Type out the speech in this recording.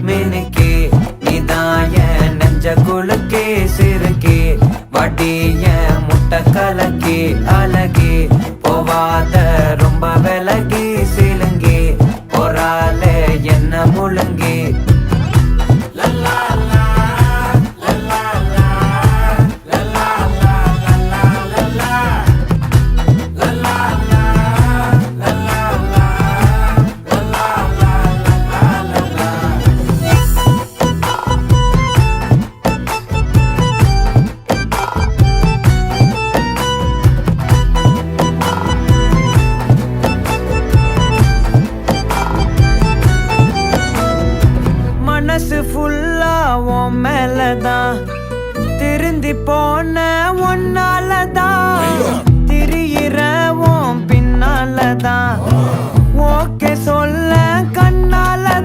மினுக்கே நீதாய நெஞ்ச குலுக்கே சிறுக்கே வடிய முட்டை கலக்கே அழகே போவாத ரொம்ப விலகி சிலுங்கி பொறால என்ன முழுங்கி மனசு ஃபுல்லா உன் மேலதான் திருந்தி போன ஒன்னாலதான் திரியிற உன் பின்னாலதான் ஓகே சொல்ல கண்ணாலதான்